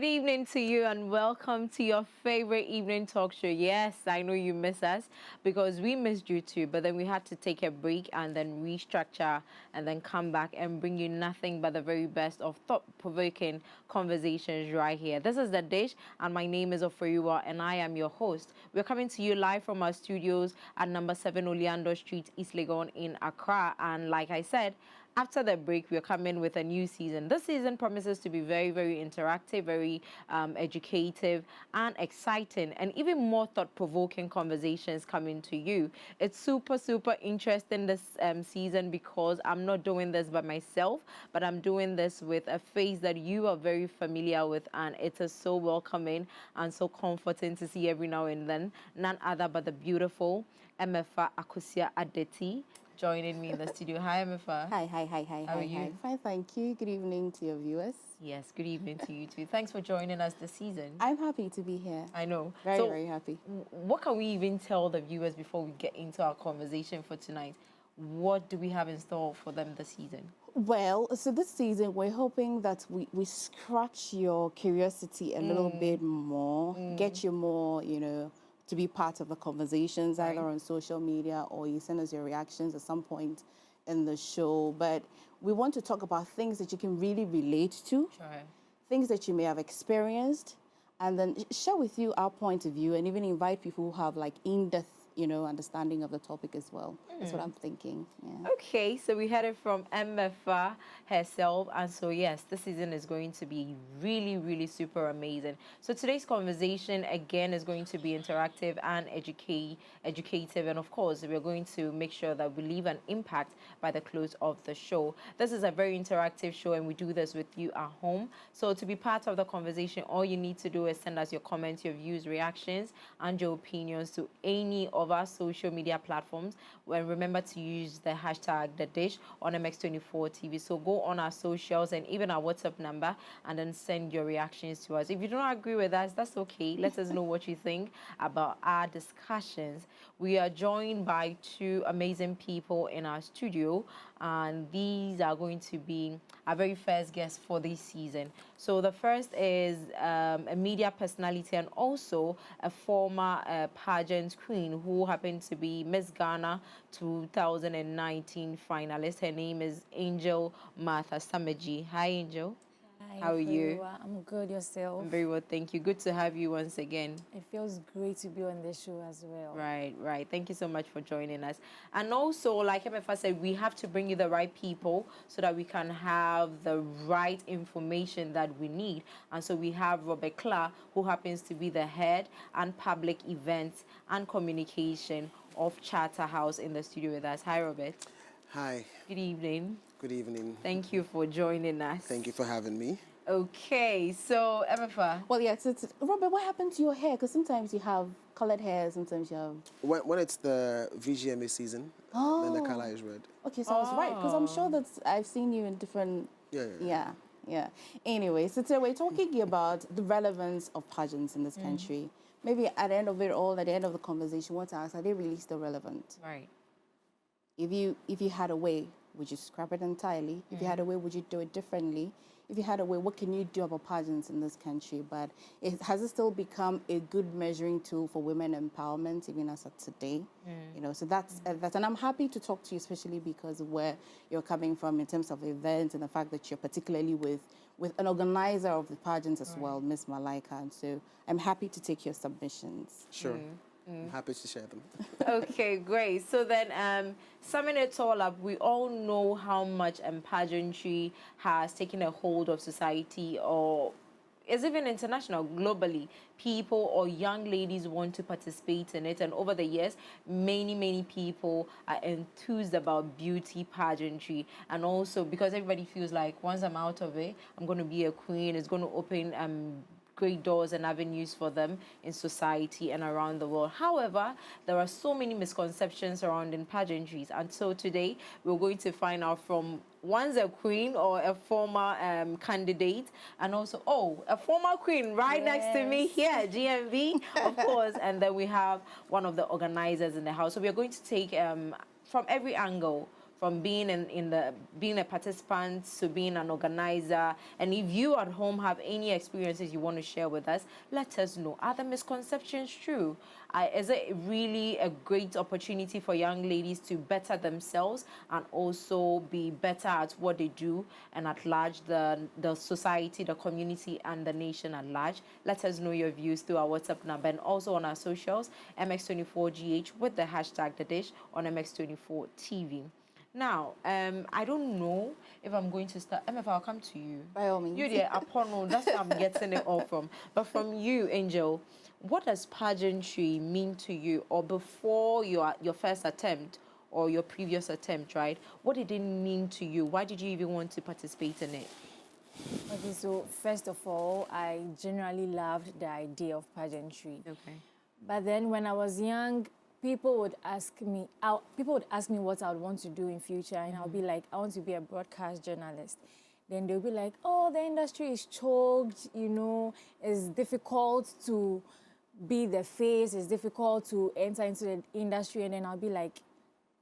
Good evening to you and welcome to your favorite evening talk show. Yes, I know you miss us because we missed you too, but then we had to take a break and then restructure and then come back and bring you nothing but the very best of thought-provoking conversations right here. This is The Dish and my name is Oforiwaa and I am your host. We're coming to you live from our studios at number 7 Oleando Street, East Legon in Accra, and like I said, after the break, we're coming with a new season. This season promises to be very, very interactive, very educative and exciting, and even more thought-provoking conversations coming to you. It's super, super interesting this season because I'm not doing this by myself, but I'm doing this with a face that you are very familiar with, and it is so welcoming and so comforting to see every now and then. None other but the beautiful Emefa Adeti joining me in the studio. Hi, Emefa. Hi. How are you? Fine, thank you. Good evening to your viewers. Yes, good evening to you too. Thanks for joining us this season. I'm happy to be here. I know. Very happy. What can we even tell the viewers before we get into our conversation for tonight? What do we have in store for them this season? Well, so this season, we're hoping that we scratch your curiosity a little bit more, get you more, to be part of the conversations, either on social media or you send us your reactions at some point in the show. But we want to talk about things that you can really relate to, things that you may have experienced, and then share with you our point of view and even invite people who have like in-depth understanding of the topic as well. That's what I'm thinking. Yeah. Okay, so we heard it from Emefa herself, and so yes, this season is going to be really, really super amazing. So today's conversation again is going to be interactive and educative, and of course, we're going to make sure that we leave an impact by the close of the show. This is a very interactive show, and we do this with you at home. So to be part of the conversation, all you need to do is send us your comments, your views, reactions, and your opinions to any of our social media platforms. And remember to use the hashtag The Dish on MX24 TV. So go on our socials and even our WhatsApp number and then send your reactions to us. If you do not agree with us, that's okay. Let us know what you think about our discussions. We are joined by two amazing people in our studio, and these are going to be our very first guests for this season. So the first is a media personality and also a former pageant queen who happened to be Miss Ghana 2019 finalist. Her name is Angel Martha Sameji. Hi, Angel. Hi, how are you? I'm good. Yourself? I'm very well, thank you. Good to have you once again. It feels great to be on the show as well. Right. Thank you so much for joining us. And also, like Emefa said, we have to bring you the right people so that we can have the right information that we need. And so we have Robert Klah, who happens to be the head and public events and communication of Charterhouse in the studio with us. Hi, Robert. Hi. Good evening. Good evening. Thank you for joining us. Thank you for having me. Okay, so Emefa. Well, yes, Robert, what happened to your hair? Because sometimes you have colored hair, sometimes you have... When it's the VGMA season, then the color is red. Okay, so I was right, because I'm sure that I've seen you in different... Yeah. Anyway, so today we're talking about the relevance of pageants in this country. Maybe at the end of it all, at the end of the conversation, want to ask, are they really still relevant? Right. If you had a way, would you scrap it entirely? If you had a way, would you do it differently? If you had a way, what can you do about pageants in this country? But has it still become a good measuring tool for women empowerment, even as of today? So that's, and I'm happy to talk to you, especially because of where you're coming from in terms of events and the fact that you're particularly with an organizer of the pageants as well, Miss Malaika. And so I'm happy to take your submissions. Sure. I'm happy to share them. Okay, great. So then, summing it all up, we all know how much pageantry has taken a hold of society, or is even international, globally. People or young ladies want to participate in it, and over the years, many people are enthused about beauty pageantry, and also because everybody feels like once I'm out of it, I'm going to be a queen. It's going to open great doors and avenues for them in society and around the world. However, there are so many misconceptions surrounding pageantries, and so today we're going to find out from one's a queen or a former candidate, and also a former queen right next to me here, GMV, of course, and then we have one of the organizers in the house. So we are going to take from every angle, from being being a participant to being an organizer. And if you at home have any experiences you want to share with us, let us know. Are the misconceptions true? Is it really a great opportunity for young ladies to better themselves and also be better at what they do, and at large the society, the community, and the nation at large? Let us know your views through our WhatsApp number and also on our socials, MX24GH with the hashtag The Dish on MX24 TV. Now, I don't know if I'm going to start. Emefa, I'll come to you. By all means. You there, Apono, that's where I'm getting it all from. But from you, Angel, what does pageantry mean to you? Or before your first attempt or your previous attempt, right? What did it mean to you? Why did you even want to participate in it? Okay, so first of all, I generally loved the idea of pageantry. Okay. But then when I was young, people would ask me what I would want to do in future, and I'll be like, I want to be a broadcast journalist. Then they'll be like, oh, the industry is choked, you know, it's difficult to be the face, it's difficult to enter into the industry. And then I'll be like,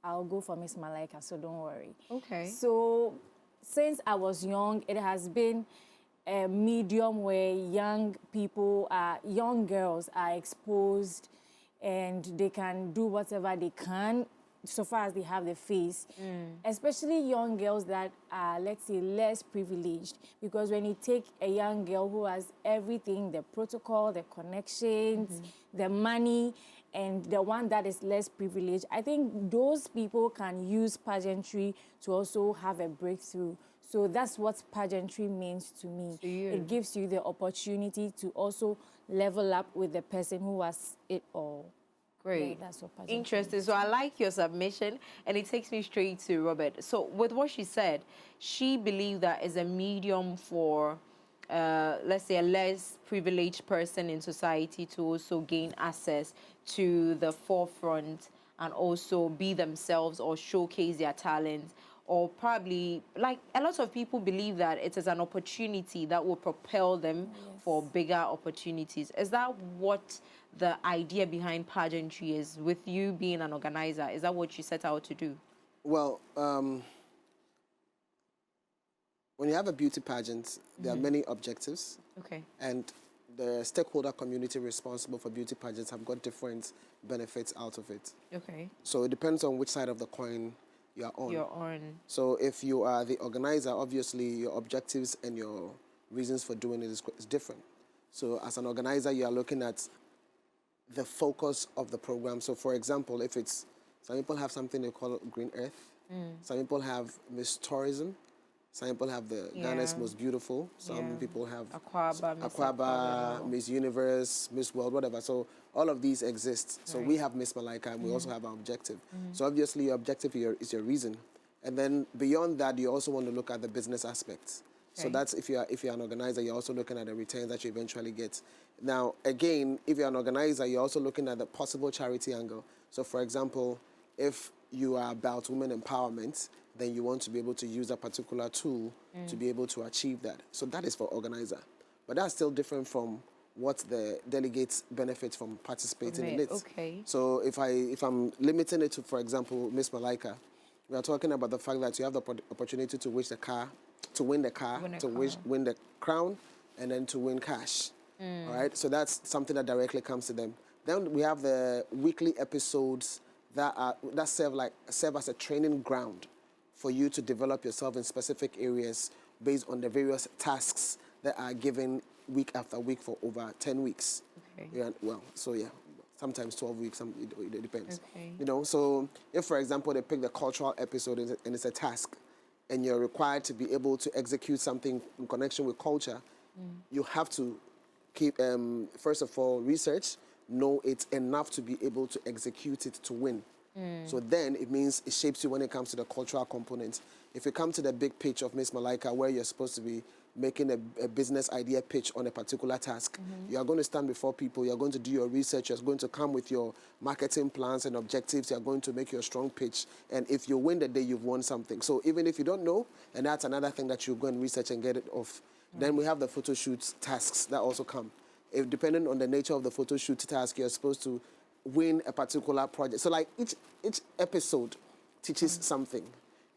I'll go for Miss Malaika, so don't worry. Okay. So since I was young, it has been a medium where young girls are exposed and they can do whatever they can so far as they have the face, especially young girls that are, let's say, less privileged. Because when you take a young girl who has everything, the protocol, the connections, the money, and the one that is less privileged, I think those people can use pageantry to also have a breakthrough. So that's what pageantry means to me. It gives you the opportunity to also level up with the person who has it all. Great. Yeah, that's what pageantry Interesting. means. So I like your submission, and it takes me straight to Robert. So with what she said, she believed that as a medium for, let's say, a less privileged person in society to also gain access to the forefront and also be themselves or showcase their talents. Or probably, like a lot of people believe that it is an opportunity that will propel them for bigger opportunities. Is that what the idea behind pageantry is, with you being an organizer? Is that what you set out to do? Well, when you have a beauty pageant, there are many objectives. Okay. And the stakeholder community responsible for beauty pageants have got different benefits out of it. Okay. So it depends on which side of the coin you are on. You're on. So if you are the organizer, obviously your objectives and your reasons for doing it is different. So as an organizer, you are looking at the focus of the program. So for example, if it's, some people have something they call Green Earth. Some people have Miss Tourism. Some people have the Ghana's Most Beautiful. Some people have Akwaba, Miss Universe, Miss World, whatever. So all of these exist. So we have Miss Malaika, and we also have our objective. So obviously your objective is your reason. And then beyond that, you also want to look at the business aspects. So that's if you're an organizer, you're also looking at the returns that you eventually get. Now, again, if you're an organizer, you're also looking at the possible charity angle. So for example, if you are about women empowerment, then you want to be able to use a particular tool to be able to achieve that. So that is for organizer. But that's still different from what the delegates benefit from participating in it. Okay. So if I'm limiting it to, for example, Miss Malaika, we are talking about the fact that you have the opportunity to win the car, win the crown, and then to win cash. All right. So that's something that directly comes to them. Then we have the weekly episodes that serve as a training ground for you to develop yourself in specific areas based on the various tasks that are given week after week for over 10 weeks. Okay. Yeah, well, so yeah, sometimes 12 weeks, it depends. Okay. You know, so if, for example, they pick the cultural episode and it's a task, and you're required to be able to execute something in connection with culture, you have to keep, first of all, research, know it enough to be able to execute it to win. So then it means it shapes you when it comes to the cultural component. If you come to the big pitch of Miss Malaika, where you're supposed to be making a business idea pitch on a particular task, you are going to stand before people, you're going to do your research, you're going to come with your marketing plans and objectives, you're going to make your strong pitch, and if you win the day, you've won something. So even if you don't know, and that's another thing that you go and research and get it off. Then we have the photo shoot tasks that also come. If depending on the nature of the photo shoot task, you're supposed to win a particular project. So like each episode teaches something.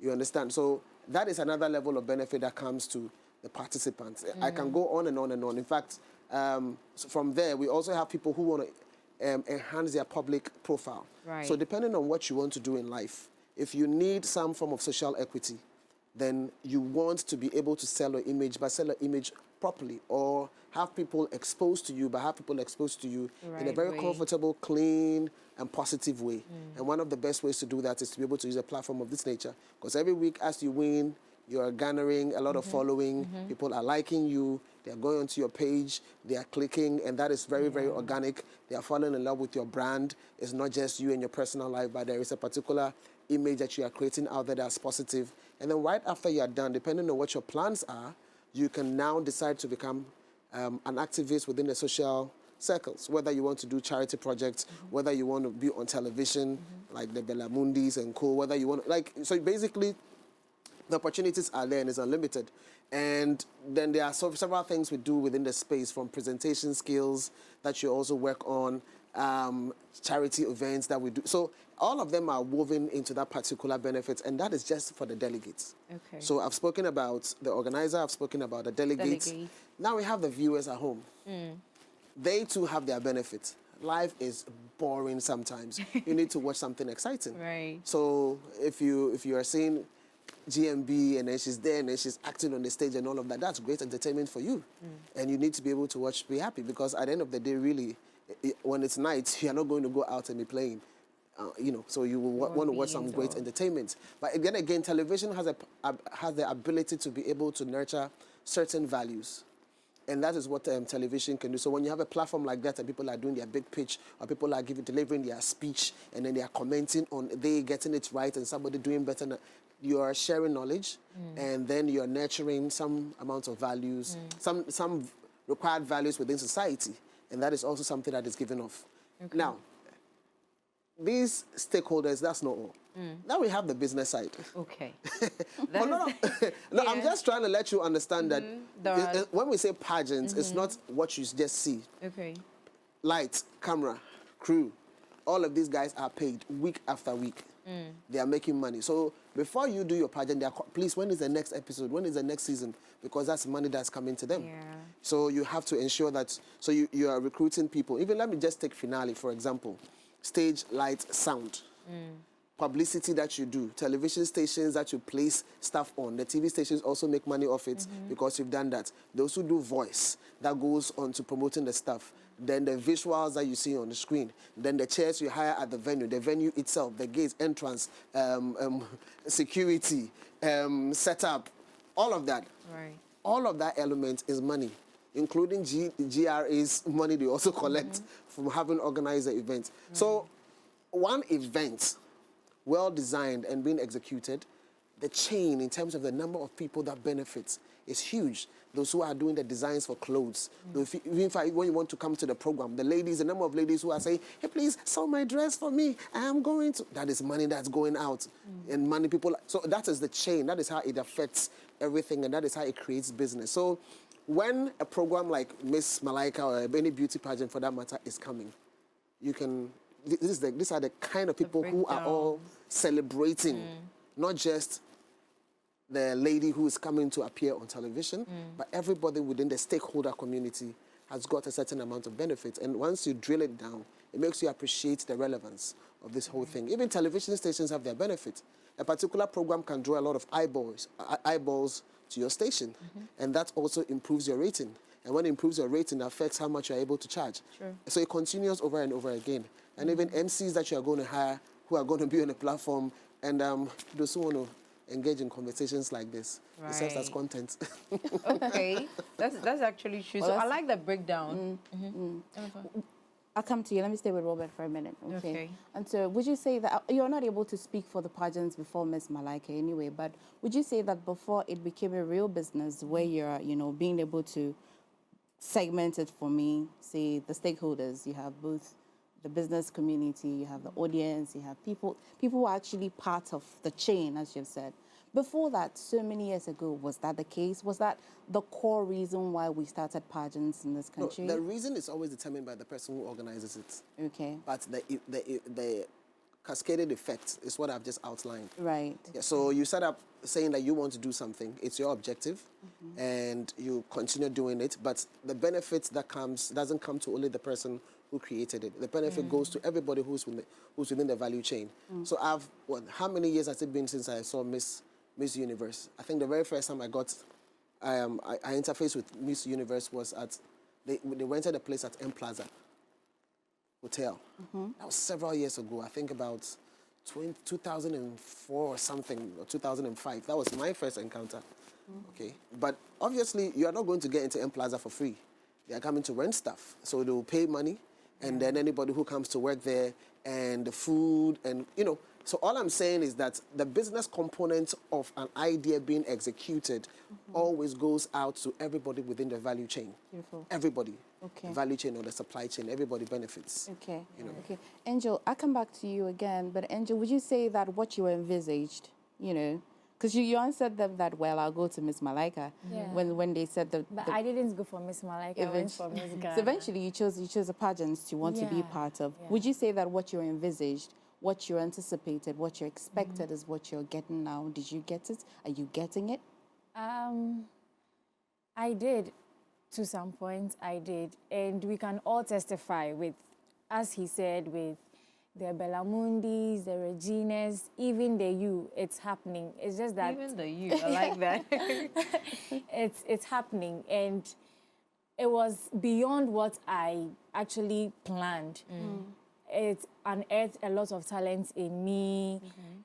You understand? So that is another level of benefit that comes to the participants. I can go on and on and on. In fact, so from there, we also have people who want to enhance their public profile. Right. So depending on what you want to do in life, if you need some form of social equity, then you want to be able to sell your image, but sell your image properly, or have people exposed to you, but have people exposed to you in a very comfortable, clean, and positive way. And one of the best ways to do that is to be able to use a platform of this nature. Because every week as you win, you are garnering a lot of following, people are liking you, they are going onto your page, they are clicking, and that is very, very organic. They are falling in love with your brand. It's not just you and your personal life, but there is a particular image that you are creating out there that's positive. And then right after you are done, depending on what your plans are, you can now decide to become an activist within the social circles, whether you want to do charity projects, whether you want to be on television, like the Bellamundis and co, whether you want to, like, so basically, the opportunities are there and it's unlimited. And then there are several things we do within the space, from presentation skills that you also work on, charity events that we do. So all of them are woven into that particular benefit, and that is just for the delegates. Okay. So I've spoken about the organizer, I've spoken about the delegates. Now we have the viewers at home. They too have their benefits. Life is boring sometimes. You need to watch something exciting. Right. So if you are seeing GMB and then she's there and then she's acting on the stage and all of that, that's great entertainment for you. And you need to be able to watch, be happy, because at the end of the day, really, when it's night, you're not going to go out and be playing. You know, so you will want to watch some great entertainment. But again, television has the ability to be able to nurture certain values. And that is what television can do. So when you have a platform like that and people are doing their big pitch, or people are delivering their speech, and then they are commenting on they getting it right and somebody doing better, you are sharing knowledge, and then you're nurturing some amount of values, some required values within society. And that is also something that is given off. Okay. Now, these stakeholders, that's not all. Now we have the business side. Okay. No, I'm just trying to let you understand that when we say pageants, it's not what you just see. Okay. Lights, camera, crew, all of these guys are paid week after week. They are making money. So before you do your pageant, please, when is the next episode? When is the next season? Because that's money that's coming to them. Yeah. So you have to ensure that, so you are recruiting people. Even let me just take finale, for example. Stage, light, sound. Publicity that you do, television stations that you place stuff on. The TV stations also make money off it because you've done that. Those who do voice, that goes on to promoting the stuff. Then the visuals that you see on the screen. Then the chairs you hire at the venue itself, the gates, entrance, security, setup, all of that. Right. All of that element is money, including GRA's money they also collect from having organized the event. So one event, well-designed and being executed, the chain in terms of the number of people that benefits is huge. Those who are doing the designs for clothes, even when you want to come to the program, the ladies, the number of ladies who are saying, hey, please sew my dress for me, I am going to, that is money that's going out. And money people, so that is the chain, that is how it affects everything, and that is how it creates business. So when a program like Miss Malaika or any beauty pageant for that matter is coming, you can, these are the kind of people who are all celebrating, not just the lady who is coming to appear on television, but everybody within the stakeholder community has got a certain amount of benefit. And once you drill it down, it makes you appreciate the relevance of this whole thing. Even television stations have their benefit. A particular program can draw a lot of eyeballs to your station, and that also improves your rating. And when it improves your rating, it affects how much you're able to charge. Sure. So it continues over and over again. And even MCs that you are going to hire, who are going to be on a platform, and those who want to engage in conversations like this. Right. It serves as content. Okay, that's actually true. Well, so I like the breakdown. I'll come to you. Let me stay with Robert for a minute. Okay. And so would you say that, you're not able to speak for the pageants before Miss Malaika anyway, but would you say that before it became a real business where you're, being able to segment it for me, say the stakeholders, you have both the business community, you have the audience, you have people who are actually part of the chain, as you've said. Before that, so many years ago, was that the case? Was that the core reason why we started pageants in this country? No, the reason is always determined by the person who organizes it. Okay. But the cascaded effect is what I've just outlined. Right. Yeah, so you set up saying that you want to do something, it's your objective, and you continue doing it, but the benefits that comes doesn't come to only the person who created it. The benefit goes to everybody who's within the value chain. So how many years has it been since I saw Miss Universe? I think the very first time I interfaced with Miss Universe was they rented a place at M Plaza Hotel. That was several years ago. I think about 2004 or something, or 2005. That was my first encounter. Okay, but obviously you are not going to get into M Plaza for free. They are coming to rent stuff, so they will pay money, and then anybody who comes to work there, and the food, and So all I'm saying is that the business component of an idea being executed always goes out to everybody within the value chain. Beautiful. Everybody. Okay. The value chain or the supply chain, everybody benefits. Okay. Okay. Angel, I'll come back to you again, but Angel, would you say that what you envisaged, because you answered them that, well, I'll go to Miss Malaika when they said that. But I didn't go for Miss Malaika, I went for Miss Ghana. So eventually you chose a pageant to want to be part of. Yeah. Would you say that what you envisaged, what you anticipated, what you expected is what you're getting now? Did you get it? Are you getting it? I did. To some point, I did. And we can all testify with, as he said, with the Bellamundis, the Reginas, even the you, it's happening. It's just that... Even the you, I like that. It's happening. And it was beyond what I actually planned. It's unearthed a lot of talent in me.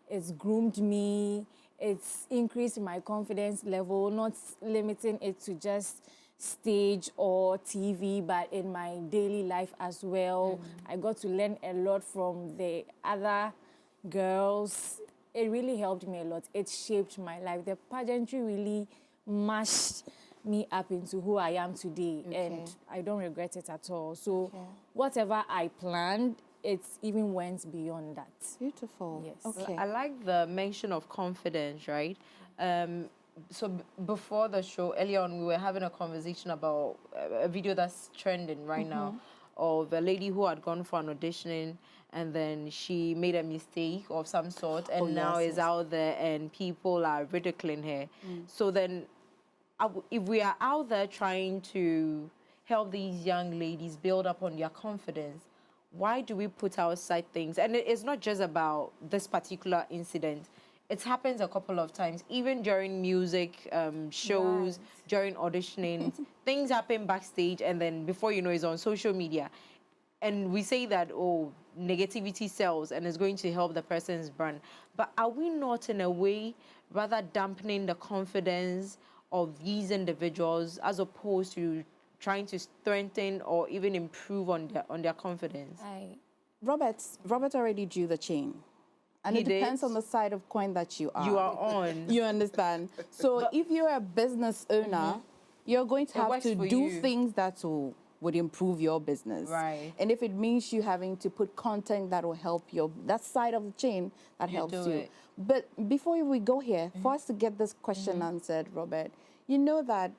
It's groomed me. It's increased my confidence level, not limiting it to just stage or TV, but in my daily life as well. I got to learn a lot from the other girls. It really helped me a lot. It shaped my life. The pageantry really mashed me up into who I am today, and I don't regret it at all. So whatever I planned, it even went beyond that. Beautiful. Yes. Okay. I like the mention of confidence, right? So before the show, earlier on, we were having a conversation about a video that's trending right now of a lady who had gone for an auditioning and then she made a mistake of some sort and now is out there and people are ridiculing her. So then if we are out there trying to help these young ladies build up on their confidence, why do we put outside things? And it's not just about this particular incident. It happens a couple of times, even during music shows, during auditioning. Things happen backstage, and then before you know, it's on social media. And we say that, oh, negativity sells and it's going to help the person's brand. But are we not, in a way, rather dampening the confidence of these individuals as opposed to trying to strengthen or even improve on their confidence? Robert already drew the chain. And it depends on the side of coin that you are. You are on. You understand? So if you're a business owner, you're going to have to do things that would improve your business. Right. And if it means you having to put content that will help that side of the chain, that helps you. But before we go here, for us to get this question answered, Robert, you know that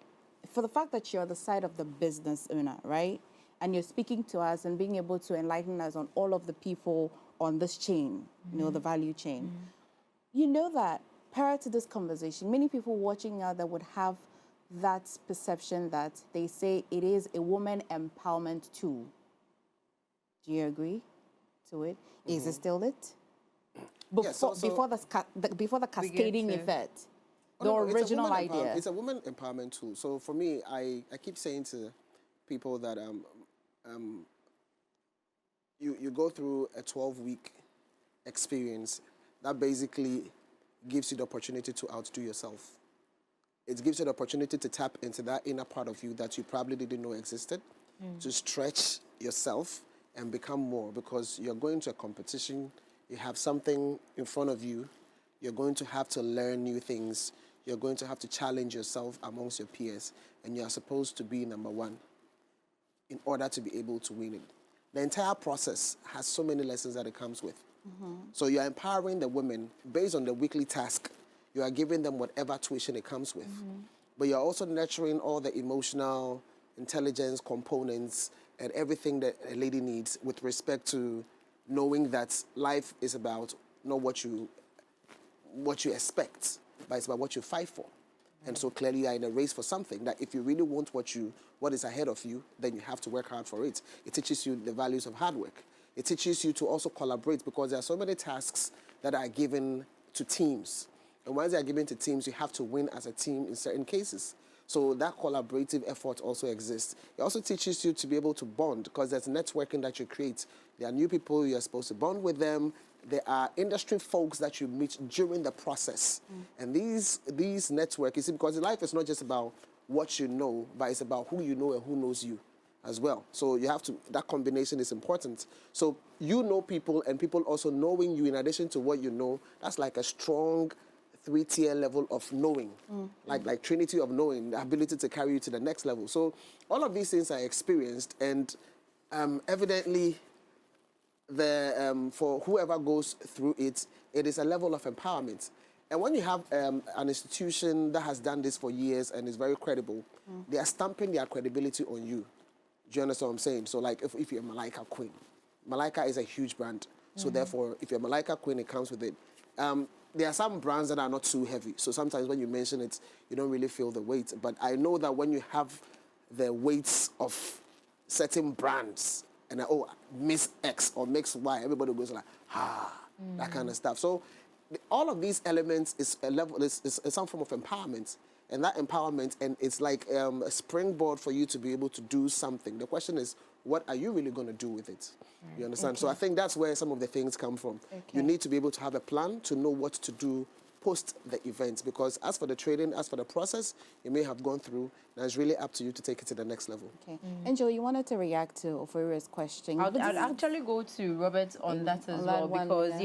for the fact that you're the side of the business owner, right? And you're speaking to us and being able to enlighten us on all of the people on this chain, the value chain. You know that prior to this conversation, many people watching out there would have that perception that they say it is a woman empowerment tool. Do you agree to it? Is it still it? Before the cascading effect, the original idea. It's a woman empowerment tool. So for me, I keep saying to people that you go through a 12-week experience that basically gives you the opportunity to outdo yourself. It gives you the opportunity to tap into that inner part of you that you probably didn't know existed, to stretch yourself and become more, because you're going to a competition, you have something in front of you, you're going to have to learn new things, you're going to have to challenge yourself amongst your peers, and you're supposed to be number one in order to be able to win it. The entire process has so many lessons that it comes with. So you're empowering the women based on the weekly task. You are giving them whatever tuition it comes with. But you're also nurturing all the emotional intelligence components and everything that a lady needs with respect to knowing that life is about not what you expect, but it's about what you fight for. And so clearly you are in a race for something that if you really want what is ahead of you, then you have to work hard for it. It teaches you the values of hard work. It teaches you to also collaborate because there are so many tasks that are given to teams. And once they are given to teams, you have to win as a team in certain cases. So that collaborative effort also exists. It also teaches you to be able to bond because there's networking that you create. There are new people, you're supposed to bond with them. There are industry folks that you meet during the process. And these networks, you see, because life is not just about what you know, but it's about who you know and who knows you as well. So you have to, that combination is important. So you know people and people also knowing you in addition to what you know, that's like a strong 3-tier level of knowing, like trinity of knowing, the ability to carry you to the next level. So all of these things are experienced and evidently for whoever goes through it, it is a level of empowerment. And when you have an institution that has done this for years and is very credible, they are stamping their credibility on you. Do you understand what I'm saying? So like if you're Malaika Queen, Malaika is a huge brand. So therefore, if you're Malaika Queen, it comes with it. There are some brands that are not too heavy. So sometimes when you mention it, you don't really feel the weight. But I know that when you have the weights of certain brands, and Miss X or Miss Y, everybody goes like, that kind of stuff. So all of these elements is a level, is some form of empowerment. And that empowerment, and it's like a springboard for you to be able to do something. The question is, what are you really going to do with it? You understand? So I think that's where some of the things come from. You need to be able to have a plan to know what to do post the event, because as for the training, as for the process, you may have gone through. Now it's really up to you to take it to the next level. Okay. Angel, you wanted to react to Oforiwaa's question. I'd actually go to Robert on that as well, because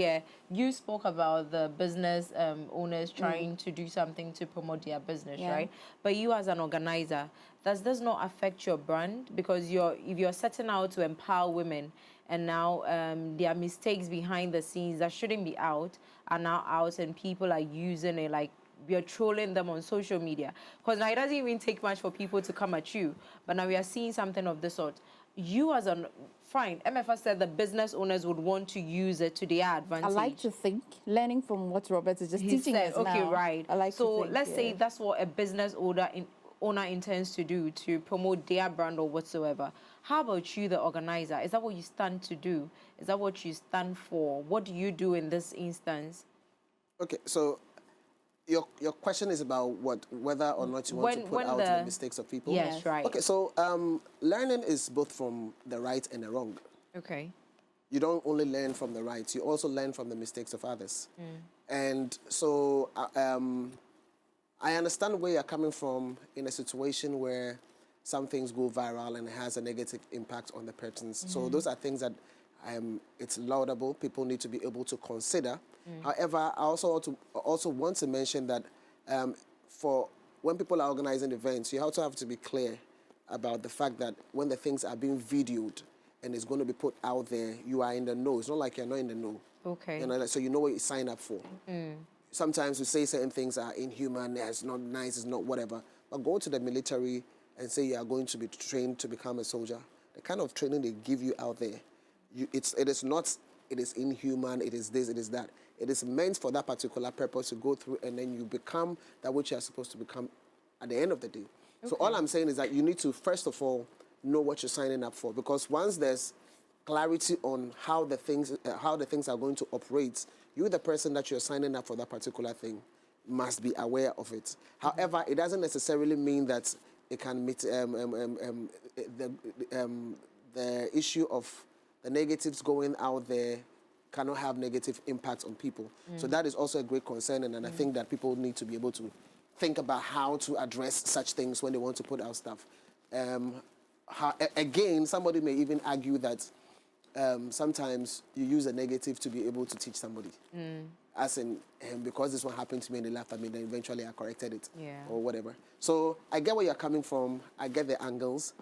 you spoke about the business owners trying to do something to promote their business, right? But you as an organizer, does this not affect your brand? Because if you're setting out to empower women, and now there are mistakes behind the scenes that shouldn't be out are now out, and people are using it, like we are trolling them on social media. Because now it doesn't even take much for people to come at you, but now we are seeing something of this sort. You as a fine, Emefa said the business owners would want to use it to their advantage. I like to think, learning from what Robert is just teaching us okay, now. right. I like so to think, let's say that's what a business owner intends to do to promote their brand or whatsoever. How about you, the organizer? Is that what you stand to do? Is that what you stand for? What do you do in this instance? Okay, so your question is about whether or not you want to put out the mistakes of people? Yes, right. Okay, so learning is both from the right and the wrong. Okay. You don't only learn from the right, you also learn from the mistakes of others. And so I understand where you're coming from in a situation where some things go viral and it has a negative impact on the persons. So those are things that it's laudable. People need to be able to consider. However, I also want to mention that for when people are organizing events, you also have to be clear about the fact that when the things are being videoed and it's going to be put out there, you are in the know. It's not like you're not in the know. Okay. You know, so you know what you sign up for. Sometimes we say certain things are inhuman, it's not nice, it's not whatever. But go to the military and say you are going to be trained to become a soldier. The kind of training they give you out there, it is inhuman, it is this, it is that. It is meant for that particular purpose to go through, and then you become that which you are supposed to become at the end of the day. Okay. So all I'm saying is that you need to, first of all, know what you're signing up for, because once there's clarity on how the things are going to operate, you, the person that you're signing up for that particular thing, must be aware of it. However, it doesn't necessarily mean that it can meet the issue of the negatives going out there cannot have negative impacts on people. So that is also a great concern, and I think that people need to be able to think about how to address such things when they want to put out stuff. Again, somebody may even argue that sometimes you use a negative to be able to teach somebody. As in, because this one happened to me and they laughed at me, then eventually I corrected it or whatever. So I get where you're coming from. I get the angles.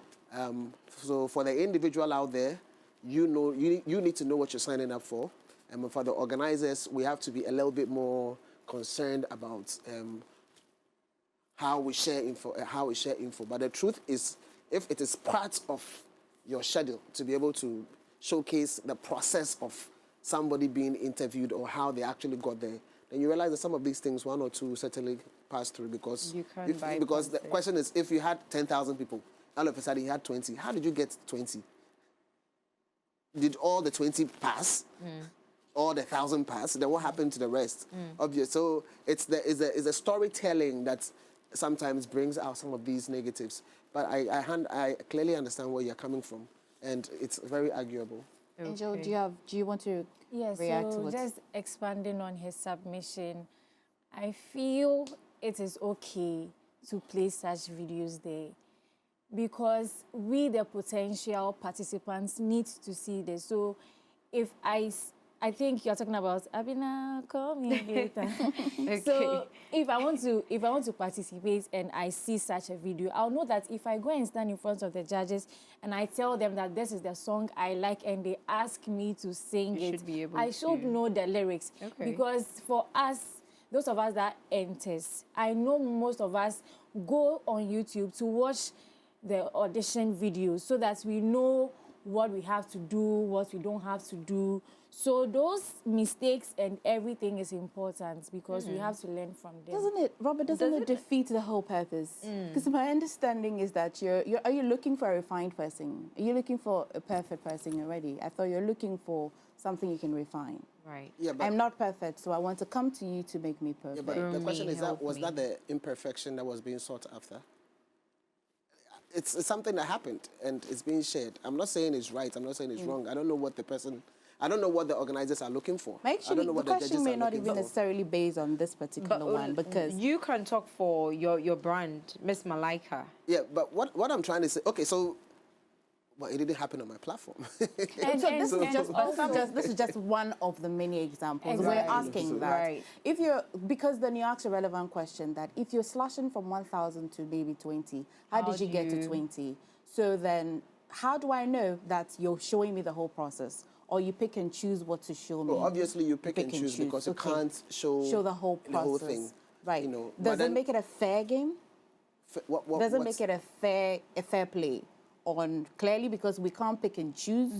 So for the individual out there, you need to know what you're signing up for. And for the organizers, we have to be a little bit more concerned about how we share info. But the truth is, if it is part of your schedule to be able to showcase the process of somebody being interviewed or how they actually got there, then you realize that some of these things, one or two, certainly pass through because because the question is, if you had 10,000 people, all of a sudden you had 20, how did you get 20? Did all the 20 pass? All the 1,000 pass? Then what happened to the rest? Obvious. So it's a storytelling that sometimes brings out some of these negatives. But I clearly understand where you're coming from, and it's very arguable. Okay. Angel, do you want to react to so it? just expanding on his submission, I feel it is okay to play such videos there because we, the potential participants, need to see this. So if I think you're talking about Abina, call me later. Okay. So if I want to participate and I see such a video, I'll know that if I go and stand in front of the judges and I tell them that this is the song I like and they ask me to sing I should know the lyrics. Okay. Because for us, those of us that enters, I know most of us go on YouTube to watch the audition videos so that we know what we have to do, what we don't have to do. So those mistakes and everything is important because we have to learn from them. Doesn't it, Robert, doesn't it defeat the whole purpose? Because my understanding is that are you looking for a refined person? Are you looking for a perfect person already? I thought you're looking for something you can refine. Right. Yeah, but I'm not perfect, so I want to come to you to make me perfect. Yeah, but the question is that was that the imperfection that was being sought after? It's something that happened and it's being shared. I'm not saying it's right. I'm not saying it's wrong. I don't know what the organizers are looking for. Actually, I don't know what the the judges question may are not looking even for. necessarily based on this particular one because you can talk for your brand, Miss Malaika. Yeah, but what I'm trying to say, okay, so well, it didn't happen on my platform. this is just one of the many examples. Exactly. We're asking that. Right. Because then you ask a relevant question that if you're slashing from 1,000 to maybe 20, how did you get to 20? So then how do I know that you're showing me the whole process? Or you pick and choose what to show me? Well, obviously you pick and choose because you can't show the whole process. The whole thing. Right. You know, Does it make it a fair game? Does it make it a fair play? Clearly because we can't pick and choose.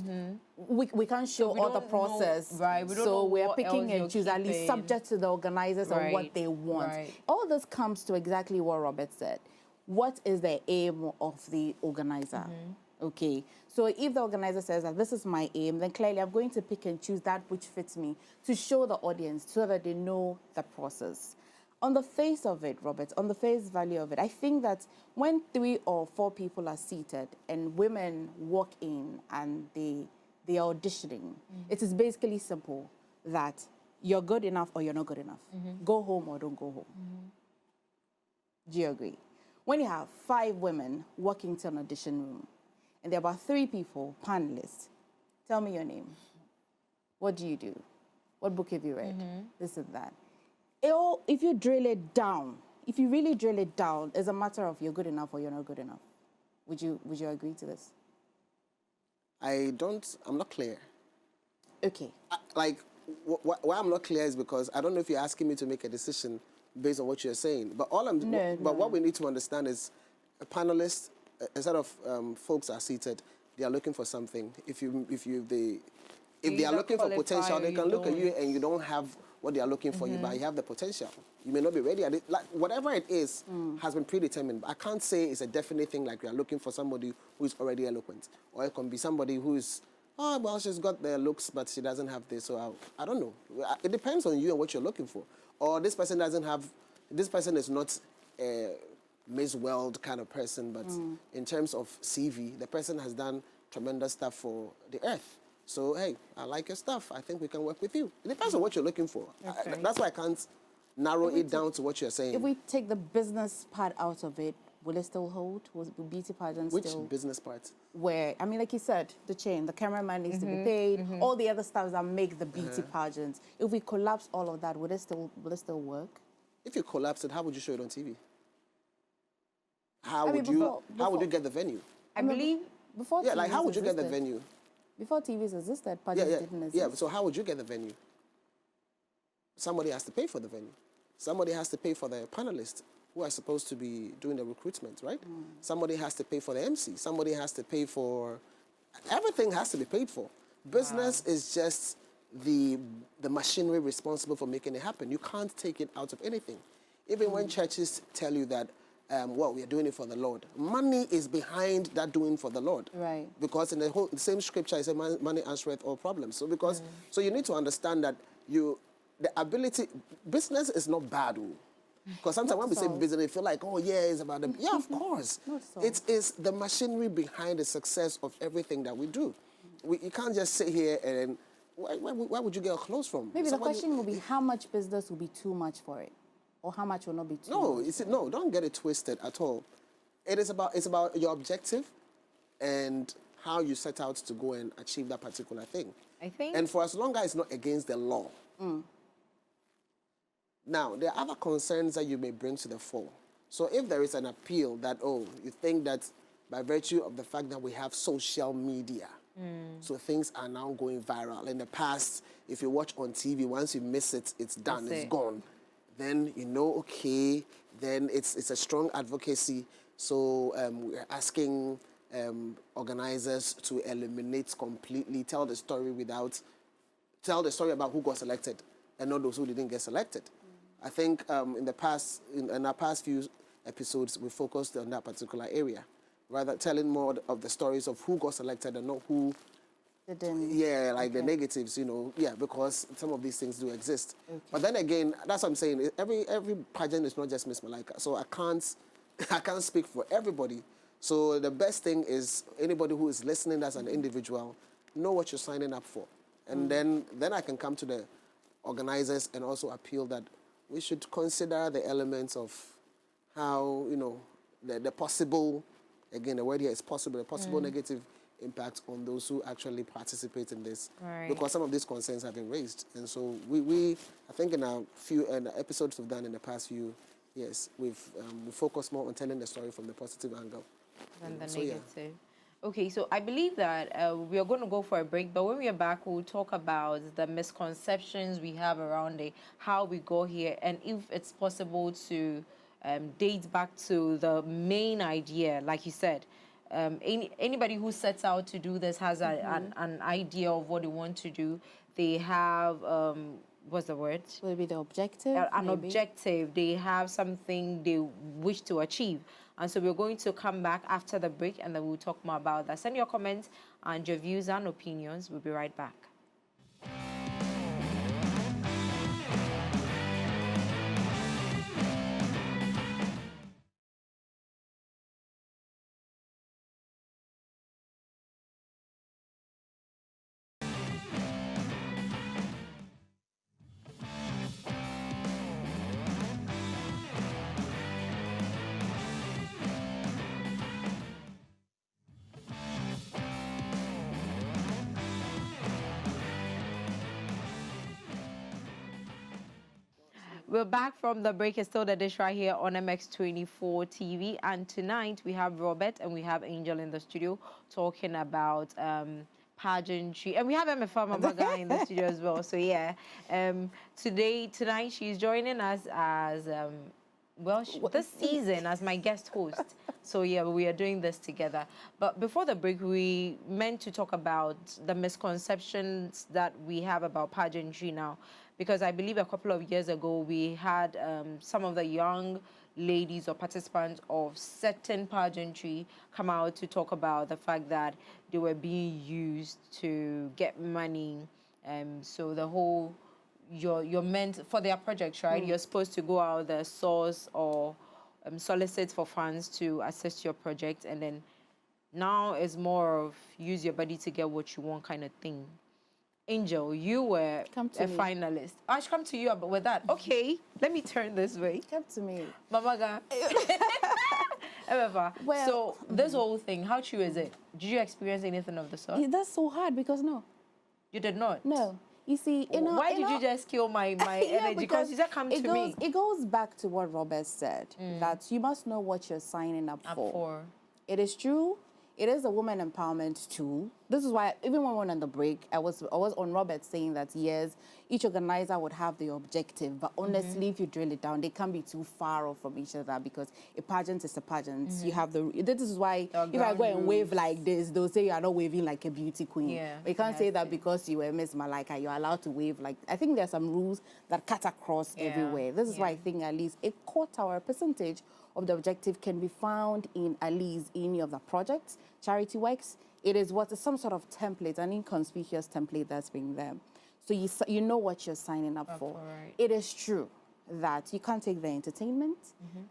We can't show all the process. Right. We don't so know we're what picking else and choose, at least subject to the organizers and what they want. Right. All this comes to exactly what Robert said. What is the aim of the organizer? Okay. So if the organizer says that this is my aim, then clearly I'm going to pick and choose that which fits me to show the audience so that they know the process. On the face of it, Robert, on the face value of it, I think that when 3 or 4 people are seated and women walk in and they are auditioning, it is basically simple that you're good enough or you're not good enough. Go home or don't go home. Do you agree? When you have 5 women walking into an audition room and there are about 3 people, panelists, tell me your name. What do you do? What book have you read? This and that. If you drill it down, if you really drill it down, it's a matter of you're good enough or you're not good enough. Would you agree to this? I'm not clear. Okay. Why I'm not clear is because I don't know if you're asking me to make a decision based on what you're saying. But what we need to understand is a panelist, a set of folks are seated, they are looking for something. If they are looking for potential, they can look at you and you don't have what they are looking for you, but you have the potential. You may not be ready. Whatever it is has been predetermined. I can't say it's a definite thing like we are looking for somebody who is already eloquent. Or it can be somebody who is, oh, well, she's got the looks, but she doesn't have this. So I don't know. It depends on you and what you're looking for. Or this person is not a Miss World kind of person, but in terms of CV, the person has done tremendous stuff for the earth. So, hey, I like your stuff. I think we can work with you. It depends on what you're looking for. Okay. That's why I can't narrow it down to what you're saying. If we take the business part out of it, will it still hold? Will beauty pageants still? Which business part? Where, I mean, like you said, the chain, the cameraman needs to be paid, all the other stuff that make the beauty pageants. If we collapse all of that, will it still work? If you collapse it, how would you show it on TV? How would you get the venue? I believe before Yeah, TVs how would you get the existed- venue? Before TVs existed, pageants didn't exist. Yeah, so how would you get the venue? Somebody has to pay for the venue. Somebody has to pay for the panelists who are supposed to be doing the recruitment, right? Somebody has to pay for the MC. Somebody has to pay for... Everything has to be paid for. Business is just the machinery responsible for making it happen. You can't take it out of anything. Even when churches tell you that, well, we are doing it for the Lord. Money is behind that doing for the Lord. Right. Because in the same scripture, it says, money answereth all problems. So so you need to understand that business is not bad. Because sometimes when we say business, we feel like, oh yeah, it's about the, yeah, of course. It is the machinery behind the success of everything that we do. You can't just sit here and, where would you get clothes from? Maybe the question will be how much business will be too much for it? Or how much will not be too much? No, don't get it twisted at all. It's about your objective and how you set out to go and achieve that particular thing. I think. And for as long as it's not against the law. Now, there are other concerns that you may bring to the fore. So if there is an appeal that, oh, you think that by virtue of the fact that we have social media, so things are now going viral. In the past, if you watch on TV, once you miss it, it's done, it's gone. Then you know, okay, then it's a strong advocacy. So we're asking organizers to eliminate completely, tell the story about who got selected and not those who didn't get selected. I think in our past few episodes, we focused on that particular area, rather telling more of the stories of who got selected and not who didn't. Yeah, like the negatives, because some of these things do exist. Okay. But then again, that's what I'm saying. Every pageant is not just Miss Malaika, so I can't speak for everybody. So the best thing is anybody who is listening as an individual, know what you're signing up for, and then I can come to the organizers and also appeal that we should consider the elements of how the possible, again the word here is possible, the possible negative impact on those who actually participate in this, because some of these concerns have been raised, and so I think in the episodes we've done in the past few years, we focused more on telling the story from the positive angle than the negative. Yeah. Okay, so I believe that we are going to go for a break, but when we are back, we'll talk about the misconceptions we have around it, how we go here, and if it's possible to date back to the main idea, like you said. Anybody who sets out to do this has an idea of what they want to do. They have, what's the word? Will it be the objective? An objective. They have something they wish to achieve. And so we're going to come back after the break and then we'll talk more about that. Send your comments and your views and opinions. We'll be right back. We're back from the break. It's still the dish right here on MX24 TV. And tonight we have Robert and we have Angel in the studio talking about pageantry. And we have Emefa Mamaga in the studio as well. So yeah, tonight she's joining us as, this season as my guest host. So yeah, we are doing this together. But before the break, we meant to talk about the misconceptions that we have about pageantry now. Because I believe a couple of years ago, we had some of the young ladies or participants of certain pageantry come out to talk about the fact that they were being used to get money. So the whole, you're meant, for their projects, right? You're supposed to go out the source or solicit for funds to assist your project. And then now it's more of use your body to get what you want kind of thing. Angel, you were a finalist. I should come to you with that. Okay, let me turn this way. Come to me. Mamaga. Emefa, so this whole thing, how true is it? Did you experience anything of the sort? That's so hard because no. You did not? No. You see, why did you just kill my energy? Because you just come to me. It goes back to what Robert said, that you must know what you're signing up for. It is true. It is a woman empowerment tool. this is why even when we went on the break, I was on Robert saying that yes, each organizer would have the objective, but honestly, if you drill it down, they can't be too far off from each other because a pageant is a pageant. You have this is why if I go and wave like this, they'll say you are not waving like a beauty queen. Yeah, but you can't say that because you were Miss Malika, you're allowed to wave like. I think there's some rules that cut across everywhere. This is why I think at least a quarter or a percentage of the objective can be found in at least any of the projects, charity works. It is some sort of template, an inconspicuous template that's being there. So you know what you're signing up for. Right. It is true that you can't take the entertainment,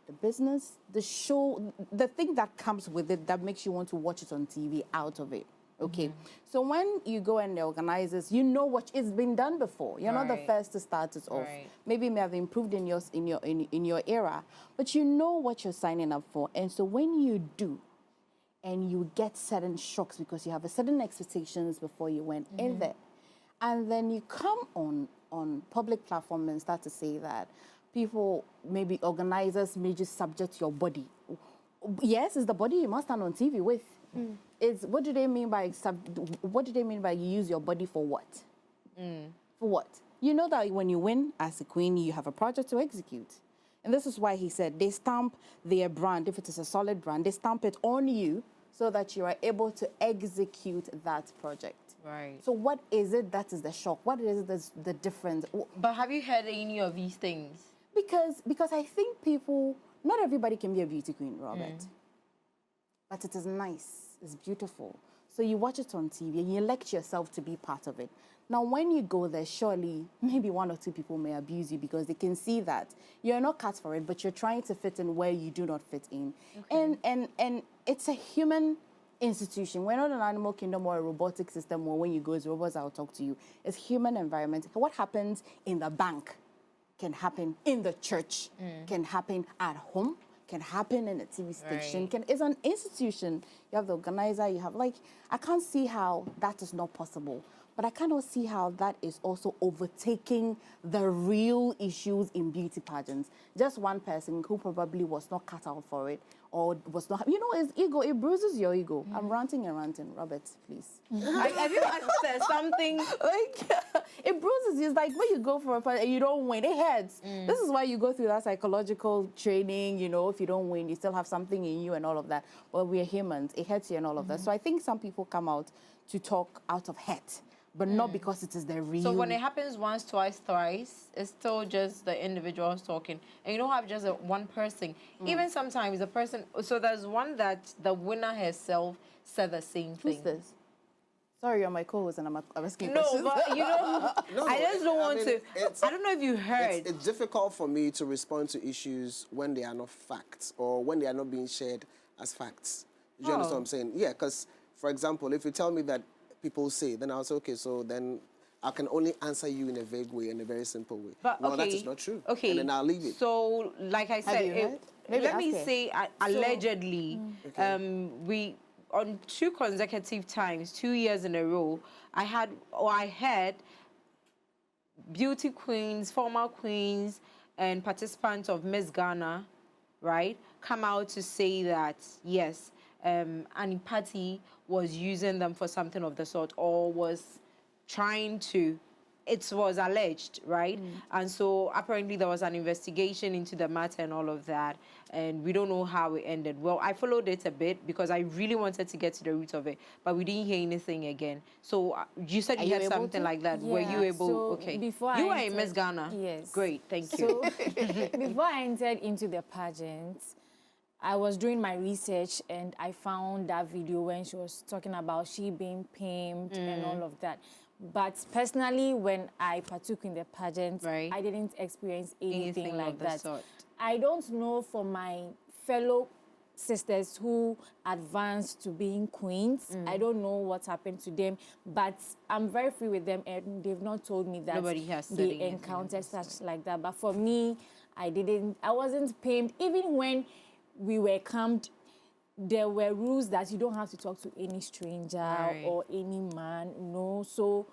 the business, the show, the thing that comes with it that makes you want to watch it on TV out of it. Okay, so when you go and the organizers, you know what it's been done before. You're not the first to start it off. Maybe it may have improved in your era, but you know what you're signing up for. And so when you do, and you get certain shocks because you have a certain expectations before you went in there, and then you come on public platform and start to say that people, maybe organizers, may just subject your body. Yes, it's the body you must stand on TV with. It's what do they mean by you use your body for what? For what? You know that when you win as a queen, you have a project to execute. And this is why he said they stamp their brand, if it is a solid brand, they stamp it on you so that you are able to execute that project. Right. So what is it that is the shock? What is it that's the difference? But have you heard any of these things? Because I think people, not everybody can be a beauty queen, Robert. But it is nice. It's beautiful. So you watch it on TV and you elect yourself to be part of it. Now, when you go there, surely maybe one or two people may abuse you because they can see that you're not cut for it, but you're trying to fit in where you do not fit in. Okay. And it's a human institution. We're not an animal kingdom or a robotic system where when you go, as robots, I'll talk to you. It's human environment. What happens in the bank can happen in the church, can happen at home, can happen in a TV station. It's an institution. You have the organizer, you have I can't see how that is not possible. But I cannot see how that is also overtaking the real issues in beauty pageants. Just one person who probably was not cut out for it or was not, his ego, it bruises your ego. I'm ranting and ranting. Robert, please. Have you said something? It bruises you. It's like when you go for a pageant and you don't win, it hurts. This is why you go through that psychological training, if you don't win, you still have something in you and all of that. But we're humans. It hurts you and all of that. So I think some people come out to talk out of hurt. But not because it is the real. So when it happens once, twice, thrice, it's still just the individuals talking. And you don't have just one person. Even sometimes the person, so there's one that the winner herself said the same thing. Who's this? Sorry, you're my co-host and I'm asking no, questions. But No, I just don't want to. I don't know if you heard. It's difficult for me to respond to issues when they are not facts or when they are not being shared as facts. Do you understand what I'm saying? Yeah, because, for example, if you tell me that people say, then I'll say, okay, so then I can only answer you in a vague way, in a very simple way. But, no, that is not true. Okay. And then I'll leave it. So, like I said, let me say, allegedly, we, on 2 consecutive times, 2 years in a row, I had beauty queens, former queens, and participants of Miss Ghana, right, come out to say that, yes, Annie Patty was using them for something of the sort or was trying to, it was alleged, right? And so apparently there was an investigation into the matter and all of that, and we don't know how it ended. Well, I followed it a bit because I really wanted to get to the root of it, but we didn't hear anything again. So you said you had something like that. Yeah, were you able? so okay. Before you were entered, in Miss Ghana? Yes. Great, thank you. So before I entered into the pageants, I was doing my research and I found that video when she was talking about she being pimped and all of that. But personally, when I partook in the pageant, I didn't experience anything like that. Sort. I don't know for my fellow sisters who advanced to being queens. I don't know what happened to them, but I'm very free with them and they've not told me that they encountered such like that. But for me, I wasn't pimped. Even when we were camped, there were rules that you don't have to talk to any stranger or any man, no. So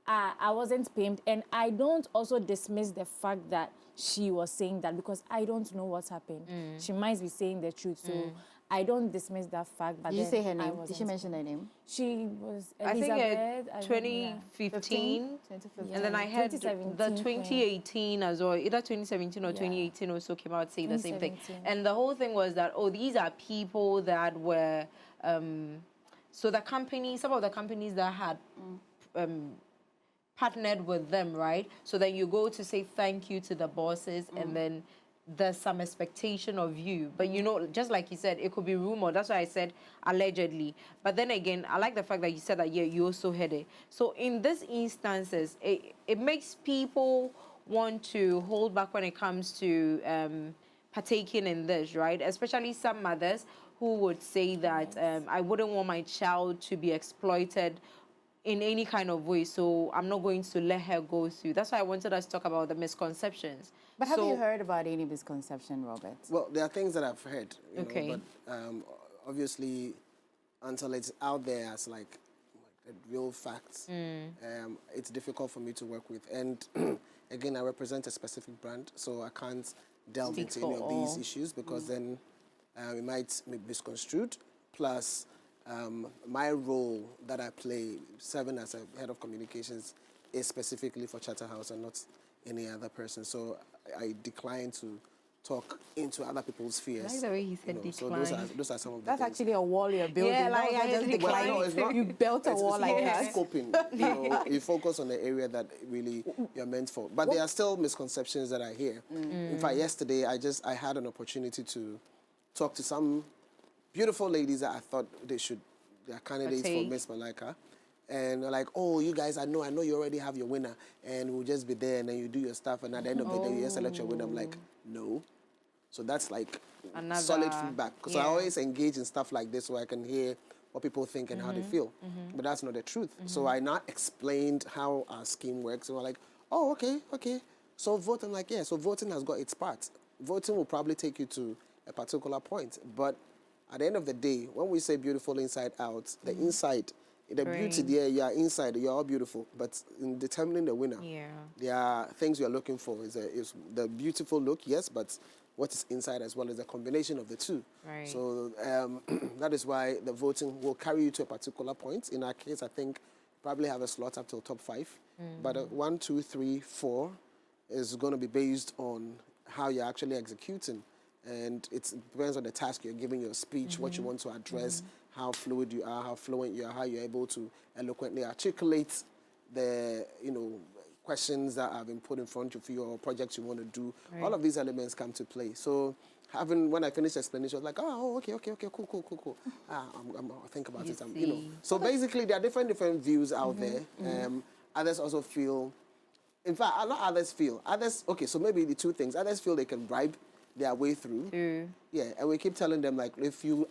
I wasn't pimped, and I don't also dismiss the fact that she was saying that because I don't know what happened. She might be saying the truth, so I don't dismiss that fact. But Did you then say her I name? Did wasn't she mention her name? She was I think Elizabeth. I don't know, yeah. 2015. 2015. And then I heard the 2018 as well, either 2017 or 2018 also came out saying the same thing. 2017. And the whole thing was that, oh, these are people that were, so the company, some of the companies that had partnered with them, right? So then you go to say thank you to the bosses and then there's some expectation of you. But you know, just like you said, it could be rumor. That's why I said allegedly. But then again, I like the fact that you said that, yeah, you also heard it. So in these instances, it makes people want to hold back when it comes to partaking in this, right? Especially some mothers who would say that I wouldn't want my child to be exploited in any kind of way, so I'm not going to let her go through. That's why I wanted us to talk about the misconceptions. But have you heard about any misconception, Robert? Well, there are things that I've heard, you Okay. know, but obviously, until it's out there as like real facts, it's difficult for me to work with. And again, I represent a specific brand, so I can't delve Speak into for any of all. these issues because then it might be misconstrued. Plus, my role that I play, serving as a head of communications, is specifically for Charterhouse and not any other person. So I decline to talk into other people's fears. I like the way he said you know, decline. So those are some of the That's things. actually a wall you're building. Yeah, That like, was not I just decline. declining. Well, no, it's not. You built a wall like that. Scoping. You know, you focus on the area that really you're meant for. But there are still misconceptions that I hear. In fact, yesterday I had an opportunity to talk to some beautiful ladies that I thought they're candidates for Miss Malika. And they're like, oh, you guys, I know you already have your winner, and we'll just be there, and then you do your stuff, and at the end of the day, you just select your winner. I'm like, no. So that's like Another, solid feedback. Because I always engage in stuff like this so I can hear what people think and how they feel. But that's not the truth. So I now explained how our scheme works, and we're like, oh, okay. So voting, like, yeah, so voting has got its part. Voting will probably take you to a particular point. But at the end of the day, when we say beautiful inside out, the inside, the beauty there, you are inside, you are all beautiful. But in determining the winner, there are things you are looking for. Is the beautiful look, yes, but what is inside as well as a combination of the two. Right. So that is why the voting will carry you to a particular point. In our case, I think probably have a slot up till top 5. But 1, 2, 3, 4 is going to be based on how you're actually executing. And it depends on the task you're giving, your speech, what you want to address, how fluid you are, how fluent you are, how you're able to eloquently articulate the, questions that have been put in front of you or projects you want to do. Right. All of these elements come to play. So when I finished the explanation, I was like, oh, okay, cool. I'll think about it. So basically, there are different views out there. Others also feel, in fact, not others feel. Okay, so maybe the two things. Others feel they can bribe their way through. Yeah, and we keep telling them, like, if you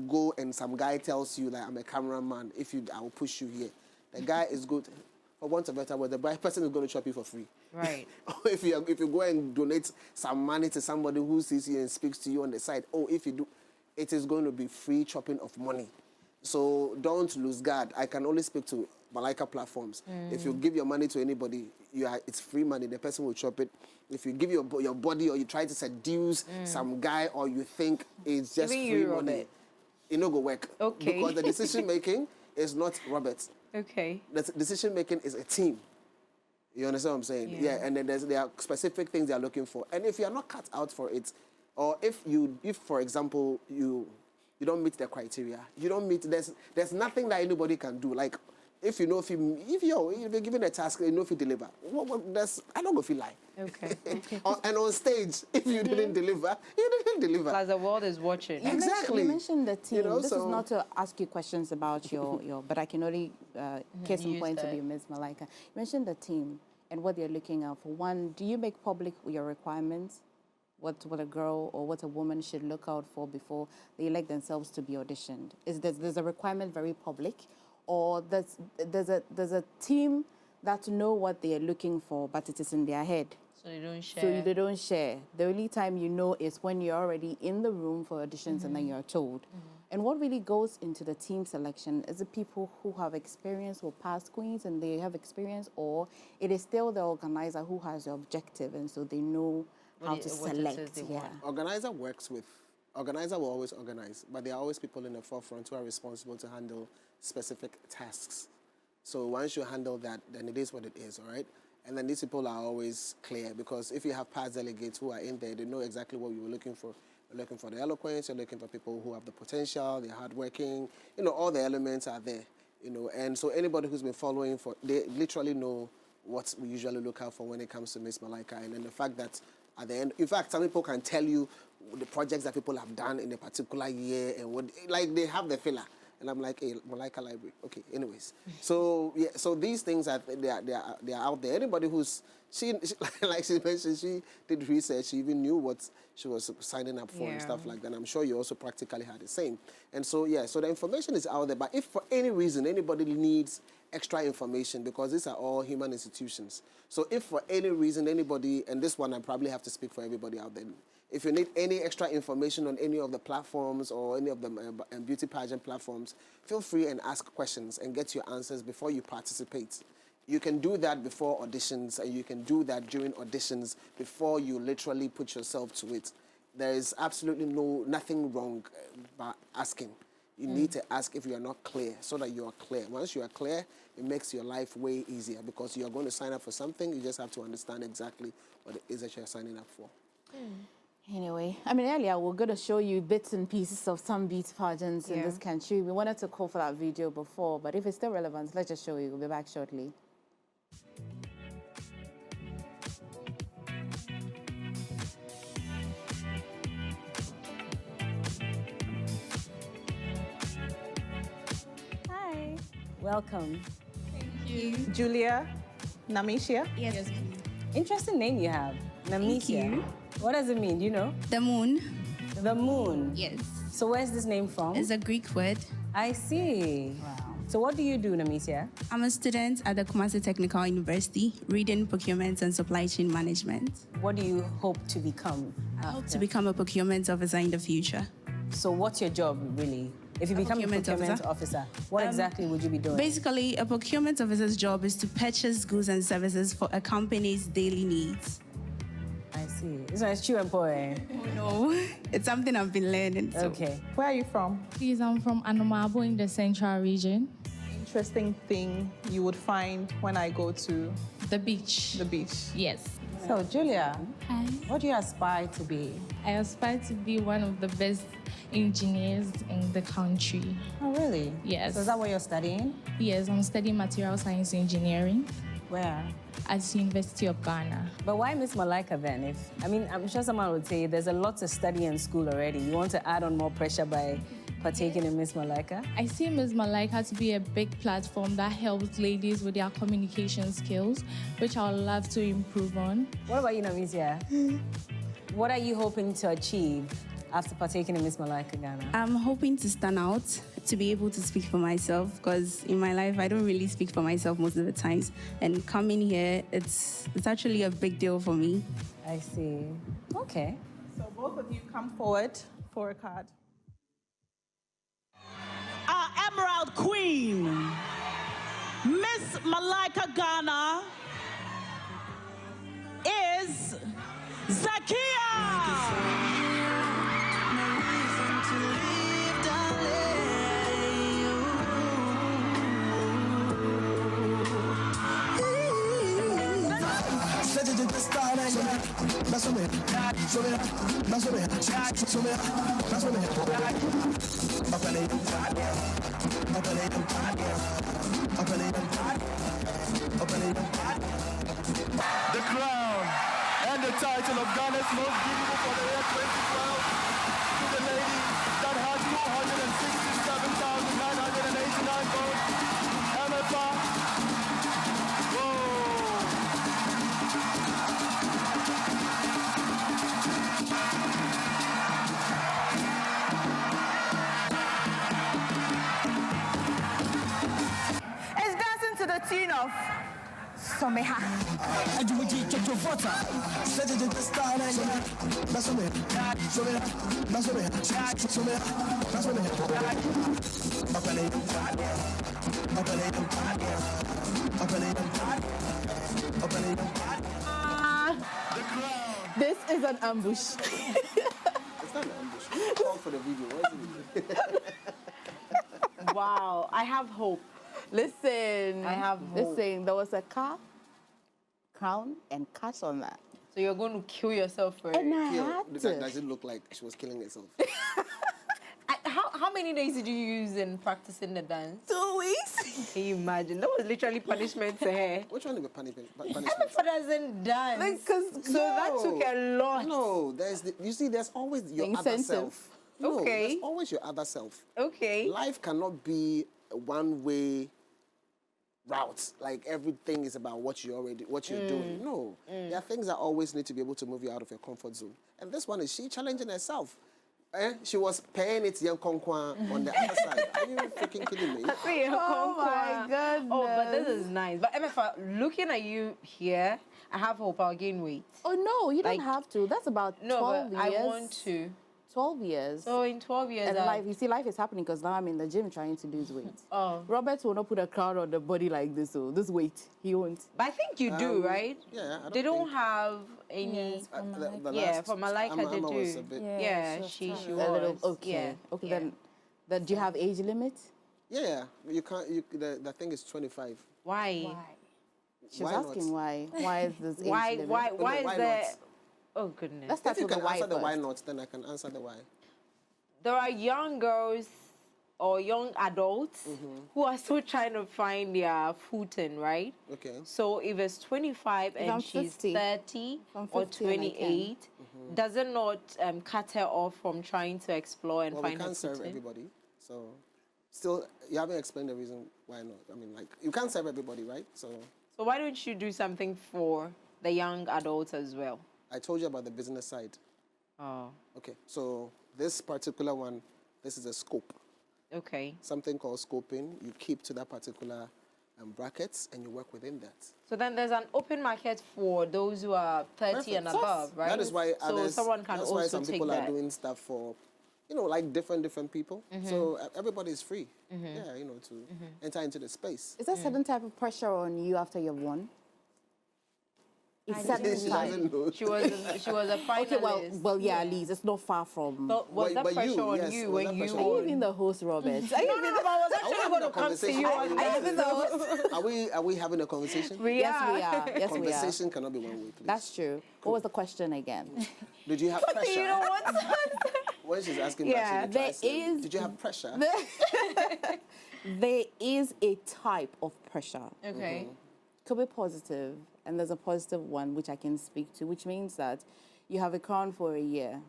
go and some guy tells you, like, I'm a cameraman, I will push you here. The guy is good. For want of a better word, the person is going to chop you for free. Right. if you go and donate some money to somebody who sees you and speaks to you on the side, if you do, it is going to be free chopping of money. So don't lose guard. I can only speak to Malika platforms. If you give your money to anybody, it's free money. The person will chop it. If you give your body or you try to seduce some guy or you think it's just free money, it no go work. Okay. Because the decision making is not Robert. Okay. The decision making is a team. You understand what I'm saying? Yeah. And then there are specific things they are looking for. And if you are not cut out for it, or if for example you don't meet the criteria, there's nothing that anybody can do. Like if you're given a task, you know if you deliver. I don't go feel like. Okay. And on stage, if you didn't deliver, you didn't deliver. As the world is watching. Exactly. You mentioned the team. This is not to ask you questions about your but I can only case in point to be Ms. Malika. You mentioned the team and what they're looking out for. One, do you make public your requirements? What a girl or what a woman should look out for before they elect themselves to be auditioned? There's a requirement very public, or there's a team that know what they are looking for, but it is in their head. So they don't share. So they don't share. The only time you know is when you're already in the room for auditions and then you're told. And what really goes into the team selection is the people who have experience or past queens and they have experience, or it is still the organizer who has the objective and so they know how to select. Organizer works with organizer will always organize, but there are always people in the forefront who are responsible to handle specific tasks. So once you handle that, then it is what it is, all right? And then these people are always clear, because if you have past delegates who are in there, they know exactly what you were looking for. You're looking for the eloquence, you're looking for people who have the potential, they're hardworking, all the elements are there, And so anybody who's been following, they literally know what we usually look out for when it comes to Miss Malaika. And then the fact that at the end, in fact, some people can tell you the projects that people have done in a particular year and what, like they have the filler. And I'm like, hey, Malaika Library. Okay, anyways. So, yeah, so these things, they are out there. Anybody who's, like she mentioned, she did research, she even knew what she was signing up for and stuff like that. And I'm sure you also practically had the same. And so, yeah, so the information is out there. But if for any reason anybody needs extra information, because these are all human institutions. So if for any reason anybody, and this one I probably have to speak for everybody out there, if you need any extra information on any of the platforms or any of the beauty pageant platforms, feel free and ask questions and get your answers before you participate. You can do that before auditions, and you can do that during auditions before you literally put yourself to it. There is absolutely nothing wrong by asking. You need to ask if you are not clear, so that you are clear. Once you are clear, it makes your life way easier, because you are going to sign up for something. You just have to understand exactly what it is that you're signing up for. Anyway, I mean, earlier we're going to show you bits and pieces of some beauty pageants in this country. We wanted to call for that video before, but if it's still relevant, let's just show you. We'll be back shortly. Hi. Welcome. Thank you. Julia Namisha. Yes, please. Interesting name you have. Namisha. Thank you. What does it mean? Do you know? The moon. The moon. Yes. So where's this name from? It's a Greek word. I see. Wow. So what do you do, Namisha? I'm a student at the Kumasi Technical University, reading procurement and supply chain management. What do you hope to become? I hope to become a procurement officer in the future. So what's your job, really? If you become a procurement officer, what exactly would you be doing? Basically, a procurement officer's job is to purchase goods and services for a company's daily needs. I see. This one is true and boy. Oh, no. It's something I've been learning. So. Okay. Where are you from? Please, I'm from Anomabo in the central region. Interesting thing you would find when I go to The beach. the beach. Yes. So, Julia, Hi. what do you aspire to be? I aspire to be one of the best engineers in the country. Oh, really? Yes. So is that what you're studying? Yes, I'm studying material science engineering Where? at the University of Ghana. But why Miss Malaika then? I'm sure someone would say there's a lot to study in school already. You want to add on more pressure by partaking in Miss Malaika? I see Ms. Malaika to be a big platform that helps ladies with their communication skills, which I would love to improve on. What about you, Namisha? What are you hoping to achieve after partaking in Miss Malaika Ghana? I'm hoping to stand out, to be able to speak for myself, because in my life, I don't really speak for myself most of the times. And coming here, it's actually a big deal for me. I see. Okay. So both of you come forward for a card. Our Emerald Queen, Miss Malaika Ghana, is Zakia. The crown and the title of Ghana's most beautiful for the year 2012 to the lady that has 267,989 votes, Emefa. It's dancing to the tune of Someha. This is an ambush. not an ambush. You called for the video, wasn't it? Wow, I have hope. Listen, I have hope. listen, there was a car, crown, and cash on that. So you're going to kill yourself for And it. I Kill. had Does it look like she was killing herself? How many days did you use in practicing the dance? 2 weeks. Can you imagine? That was literally punishment to her. Which one is the punishment? Emefa doesn't dance. Because so that took a lot. No, you see, there's always your other Incentive. self. No, Okay. there's always your other self. Okay. Life cannot be a one-way route. Like everything is about what you're doing. No, there are things that always need to be able to move you out of your comfort zone. And this one is she challenging herself. She was paying it young Konkwa on the other side. Are you freaking kidding me? Oh my goodness. Oh, but this is nice. But Emefa, looking at you here, I have hope I'll gain weight. Oh no, you don't Like- have to. That's about 12 but years. I want to. 12 years. So in 12 years, And life, you see, life is happening because now I'm in the gym trying to lose weight. Oh. Robert will not put a crown on the body like this, so this weight, he won't. But I think you do, right? Yeah, I don't They don't think- have any. Yes, for For Malika they Amma was do. a bit, Yeah, she was she trying. was. A little, okay. Yeah. Okay, yeah. then do you have age limit? yeah, you can't. The thing is 25. Why? She's Why not? asking why. Why is this age Why? limit? Why? No, Why is why there? not? Oh goodness. Let's start If you with can the why answer the why first. not, then I can answer the why. There are young girls or young adults who are still trying to find their footing, right? Okay. So if it's 25 If and I'm she's 50, 30 I'm or 50 and I can. 28, does it not cut her off from trying to explore and Well, we find her can't serve footing? everybody. So, still, you haven't explained the reason why not. I mean, like, you can't serve everybody, right? So, So why don't you do something for the young adults as well? I told you about the business side. Oh, Okay. So, this particular one, this is a scope. okay. Something called scoping. You keep to that particular brackets and you work within that. So then there's an open market for those who are 30 and Perfect. above, right? That is why so others, someone can that's also why some take people that. are doing stuff for, like different people. So everybody is free, to enter into the space. Is there a certain type of pressure on you after you've won? It's certain She type. doesn't know. She was a finalist. Okay, well, yeah, at least it's not far from. So was that But pressure you, on yes, you was when that you pressure Are you won? even the host, Robert? No, but I was actually going to come to you on Are you even the host? Are we having a conversation? We Yes, are. we are. Yes, we are. Conversation cannot be one way, please. That's true. What was the question again? Did you have pressure? You know what? When she's asking Yeah, that, there is- Did you have pressure? There is a type of pressure. Okay. Could be positive, and there's a positive one which I can speak to, which means that you have a crown for a year.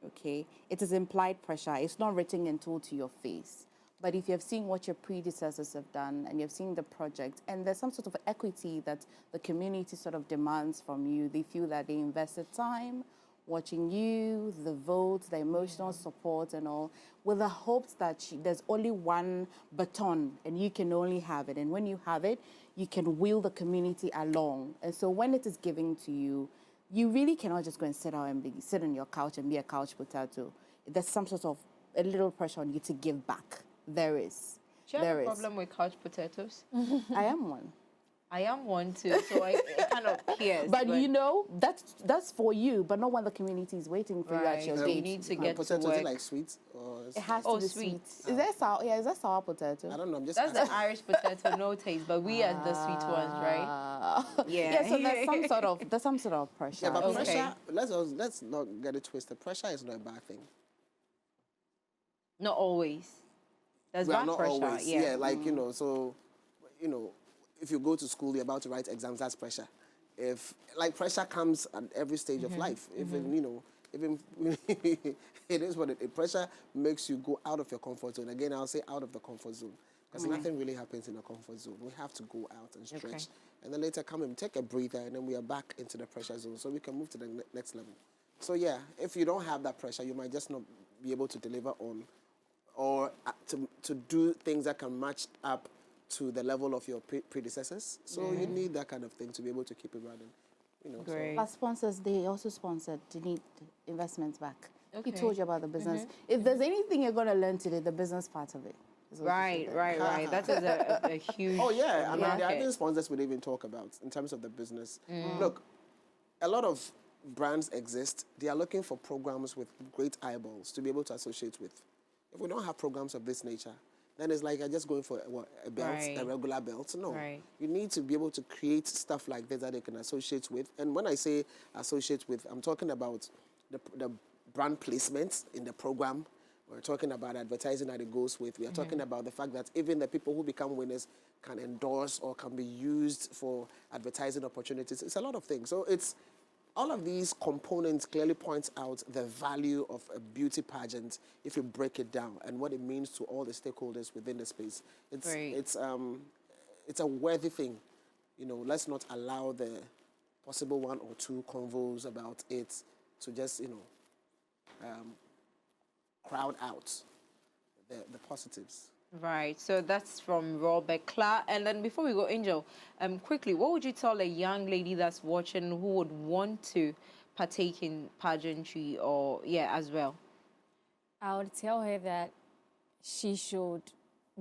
Okay, it is implied pressure. It's not written and told to your face. But if you have seen what your predecessors have done and you've seen the project, and there's some sort of equity that the community sort of demands from you, they feel that they invested time watching you, the votes, the emotional support and all, with the hopes that there's only one baton and you can only have it. And when you have it, you can wheel the community along. And so when it is given to you, you really cannot just go and sit on your couch and be a couch potato. There's some sort of a little pressure on you to give back. There is. Do you have There a is. problem with couch potatoes? I am one. I am one too, so it kind of appears. But you know, that's for you, but not when the community is waiting for you at your Right. gate. You need to get to Potatoes, is work. it like sweet? Or It has Oh, to be sweet. sweet. Is that sour? Yeah, is that sour potato? I don't know. I'm just That's asking. the Irish potato, no taste, but we are the sweet ones, right? Yeah. Yeah. So there's some sort of pressure. Yeah, but Okay. pressure, let's not get it twisted. Pressure is not a bad thing. Not always. There's We are bad not pressure. always. Yeah. Like, if you go to school, you're about to write exams, that's pressure. If, like, pressure comes at every stage of life. Even it is what it is. Pressure makes you go out of your comfort zone. Again, I'll say out of the comfort zone. Because nothing really happens in a comfort zone. We have to go out and stretch. Okay. And then later come and take a breather, and then we are back into the pressure zone. So we can move to the next level. So yeah, if you don't have that pressure, you might just not be able to deliver on or to do things that can match up to the level of your predecessors. So you need that kind of thing to be able to keep it running. Great. Our sponsors, they also sponsored to need investments back. Okay. He told you about the business. If there's anything you're going to learn today, the business part of it. is what you should Right. learn. That is a huge. Oh yeah, I mean, there are market. even sponsors we didn't even talk about in terms of the business. Look, a lot of brands exist, they are looking for programs with great eyeballs to be able to associate with. If we don't have programs of this nature, then it's like I'm just going for a belt, a regular belt. No, you need to be able to create stuff like this that they can associate with. And when I say associate with, I'm talking about the brand placements in the program. We're talking about advertising that it goes with. We are talking about the fact that even the people who become winners can endorse or can be used for advertising opportunities. It's a lot of things. So it's all of these components clearly point out the value of a beauty pageant if you break it down and what it means to all the stakeholders within the space. It's a worthy thing. You know, let's not allow the possible one or two convos about it to just, you know, crowd out the positives. Right, so that's from Robert Klah. And then before we go, Angel, quickly, what would you tell a young lady that's watching who would want to partake in pageantry or, as well? I would tell her that she should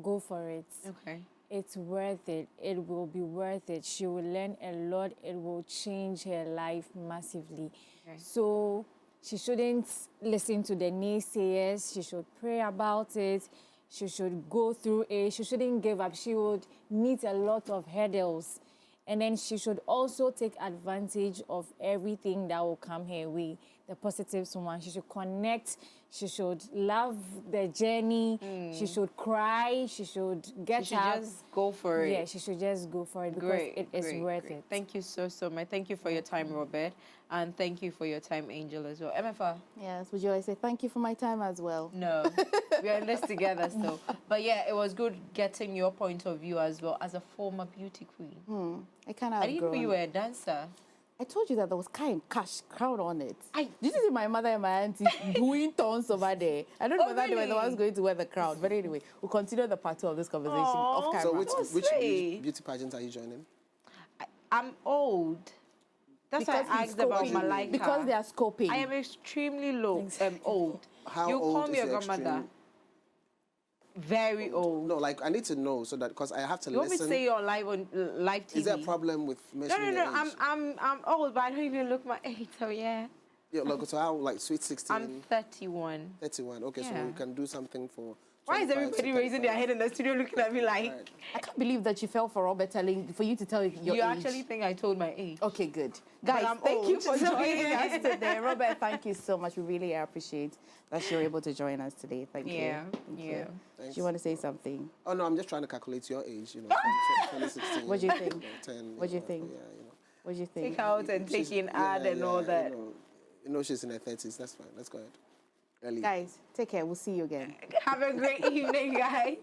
go for it. Okay. It's worth it. It will be worth it. She will learn a lot. It will change her life massively. Okay. So she shouldn't listen to the naysayers. She should pray about it. She should go through it. She shouldn't give up. She would meet a lot of hurdles. And then she should also take advantage of everything that will come her way, the positives one. She should connect. She should love the journey. She should cry. She should get up. She should just go for it. Yeah, she should just go for it because it is worth it. Thank you so much. Thank you for your time, Robert. And thank you for your time, Angel, as well. Emefa? Yes, would you like to say thank you for my time as well? No, we are in this together still. But yeah, it was good getting your point of view as well as a former beauty queen. I kind of I didn't know you were a dancer. I told you that there was cash crown on it. Did you see my mother and my auntie doing tons over there? I don't know whether they were the ones going to wear the crown. But anyway, we'll continue the part 2 of this conversation off camera. So which beauty pageant are you joining? I'm old. That's why I asked about Malika. Because they are scoping. I am extremely old. How you old call me is a grandmother. Extreme? Very old. No, like I need to know so that because I have to you listen. You want me to say you're live on live TV? Is there a problem with mentioning your age? I'm old, but I don't even look my age. So yeah. Yeah, look, so how like sweet 16? I'm 31. 31. Okay, so we can do something for. Why is everybody raising their head in the studio looking at me like? Right. I can't believe that you fell for Robert for you to tell your age. You actually think I told my age? Okay, good. Guys, thank you for joining us today. Robert, thank you so much. We really appreciate that you're able to join us today. Thank you. Thank you. Do you want to say something? Oh, no, I'm just trying to calculate your age, you know, 2016. What do you think? 10, what do you think? Yeah, you know. What do you think? Take out and take in ad and all that. You know she's in her 30s. That's fine. Let's go ahead. Guys, take care. We'll see you again. Have a great evening, guys.